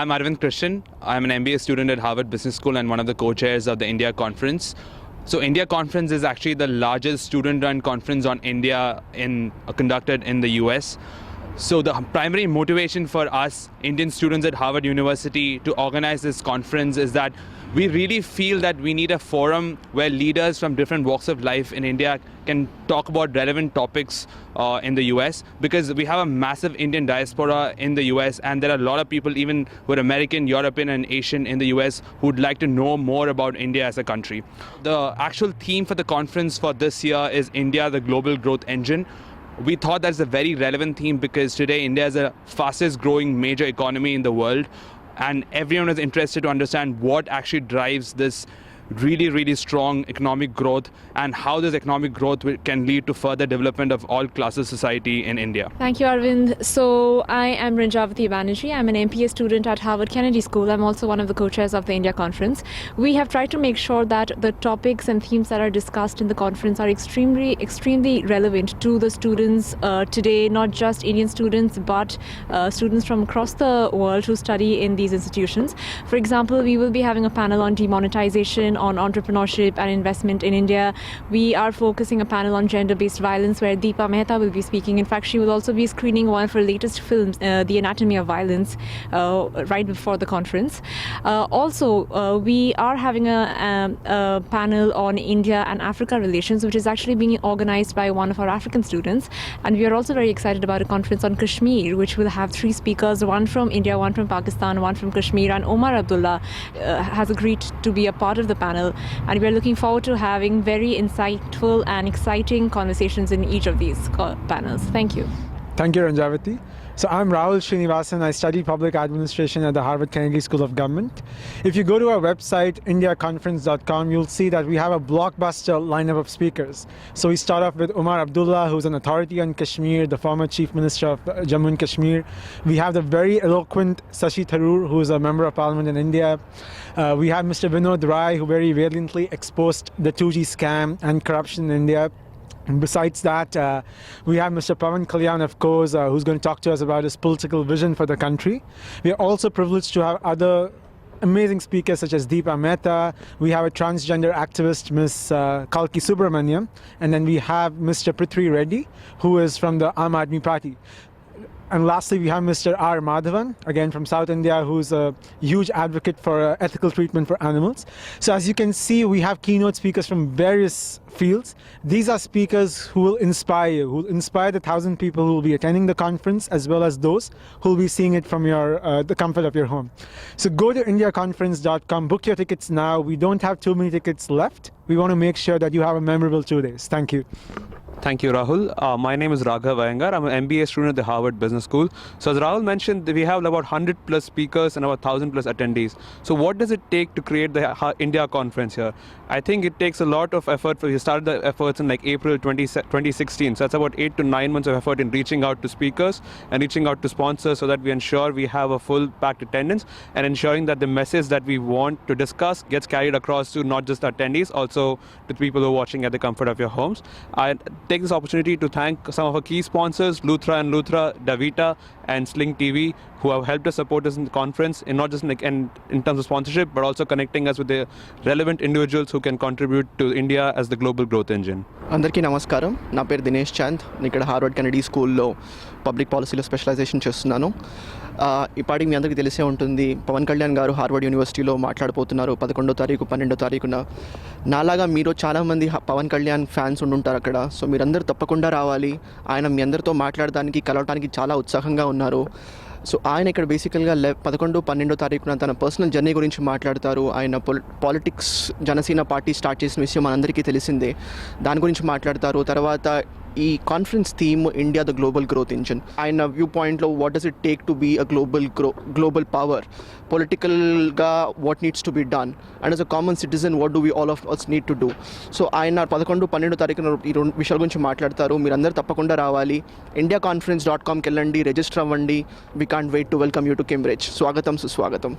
I'm Arvind Krishnan. I'm an MBA student at Harvard Business School and one of the co-chairs of the India Conference. So India Conference is actually the largest student-run conference on India conducted in the US. So the primary motivation for us Indian students at Harvard University to organize this conference is that we really feel that we need a forum where leaders from different walks of life in India can talk about relevant topics in the US, because we have a massive Indian diaspora in the US, and there are a lot of people even who are American, European and Asian in the US who would like to know more about India as a country. The actual theme for the conference for this year is India, the Global Growth Engine. We thought that's a very relevant theme because today India is the fastest growing major economy in the world, and everyone is interested to understand what actually drives this really strong economic growth and how this economic growth can lead to further development of all classes of society in India. Thank you, Arvind. So I am Ranjavati Banerjee. I'm an MPA student at Harvard Kennedy School. I'm also one of the co-chairs of the India Conference. We have tried to make sure that the topics and themes that are discussed in the conference are extremely relevant to the students today, not just Indian students, but students from across the world who study in these institutions. For example, we will be having a panel on demonetization, on entrepreneurship and investment in India. We are focusing a panel on gender-based violence where Deepa Mehta will be speaking. In fact, she will also be screening one of her latest films, The Anatomy of Violence, right before the conference. We are having a panel on India and Africa relations, which is actually being organized by one of our African students. And we are also very excited about a conference on Kashmir, which will have 3 speakers, one from India, one from Pakistan, one from Kashmir, and Omar Abdullah has agreed to be a part of the panel. And we are looking forward to having very insightful and exciting conversations in each of these panels. Thank you. Thank you, Ranjavati. So I'm Rahul Srinivasan. I study public administration at the Harvard Kennedy School of Government. If you go to our website, indiaconference.com, you'll see that we have a blockbuster lineup of speakers. So we start off with Omar Abdullah, who's an authority on Kashmir, the former Chief Minister of Jammu and Kashmir. We have the very eloquent Shashi Tharoor, who is a member of parliament in India. We have Mr. Vinod Rai, who very valiantly exposed the 2G scam and corruption in India. And besides that, we have Mr. Pawan Kalyan, of course, who's going to talk to us about his political vision for the country. We are also privileged to have other amazing speakers such as Deepa Mehta. We have a transgender activist, Ms. Kalki Subramaniam. And then we have Mr. Prithvi Reddy, who is from the Aam Aadmi Party. And lastly, we have Mr. R. Madhavan, again from South India, who's a huge advocate for ethical treatment for animals. So as you can see, we have keynote speakers from various fields. These are speakers who will inspire you, who will inspire the 1,000 people who will be attending the conference, as well as those who will be seeing it from the comfort of your home. So go to indiaconference.com, book your tickets now. We don't have too many tickets left. We want to make sure that you have a memorable 2 days. Thank you. Thank you, Rahul. My name is Raghav Iyengar. I'm an MBA student at the Harvard Business School. So as Rahul mentioned, we have about 100 plus speakers and about 1,000 plus attendees. So what does it take to create the India conference here? I think it takes a lot of effort. We started the efforts in like April 2016. So that's about 8 to 9 months of effort in reaching out to speakers and reaching out to sponsors so that we ensure we have a full packed attendance and ensuring that the message that we want to discuss gets carried across to not just attendees, also to people who are watching at the comfort of your homes. I take this opportunity to thank some of our key sponsors, Luthra and Luthra, Davita and Sling TV, who have helped us support us in the conference, in not just in terms of sponsorship, but also connecting us with the relevant individuals who can contribute to India as the global growth engine. Andarki namaskaram. Na peru Dinesh Chand. Ikkada Harvard Kennedy School lo public policy lo specialization చేస్తున్నాను. ఇప్పటికి మీ అందరికీ తెలిసే ఉంటుంది, పవన్ కళ్యాణ్ గారు Harvard యూనివర్సిటీలో మాట్లాడబోతున్నారు 11వ తారీఖు 12వ తారీఖున. నాలాగా మీరు చాలామంది పవన్ కళ్యాణ్ ఫ్యాన్స్ ఉండుంటారు అక్కడ. సో మీరందరూ తప్పకుండా రావాలి. ఆయన మీ అందరితో మాట్లాడడానికి, కలవడానికి చాలా ఉత్సాహంగా ఉన్నారు. సో ఆయన ఇక్కడ బేసికల్గా 11, 12వ తారీఖున తన పర్సనల్ జర్నీ గురించి మాట్లాడతారు. ఆయన పాలిటిక్స్ జనసేన పార్టీ స్టార్ట్ చేసిన విషయం మనందరికీ తెలిసిందే. దాని గురించి మాట్లాడతారు. తర్వాత ఈ conference theme India the global growth engine. ఆయన వ్యూ పాయింట్లో what does it take to be a global power, పొలిటికల్గా what needs to be done, and as a common citizen what do we all of us need to do. So ఆయన 11, 12వ తారీఖున ఈ 2 విషయాల గురించి మాట్లాడతారు. మీరందరూ తప్పకుండా రావాలి. indiaconference.comకి వెళ్ళండి, రిజిస్టర్ అవ్వండి. We can't wait to welcome you to Cambridge. స్వాగతం, సుస్వాగతం.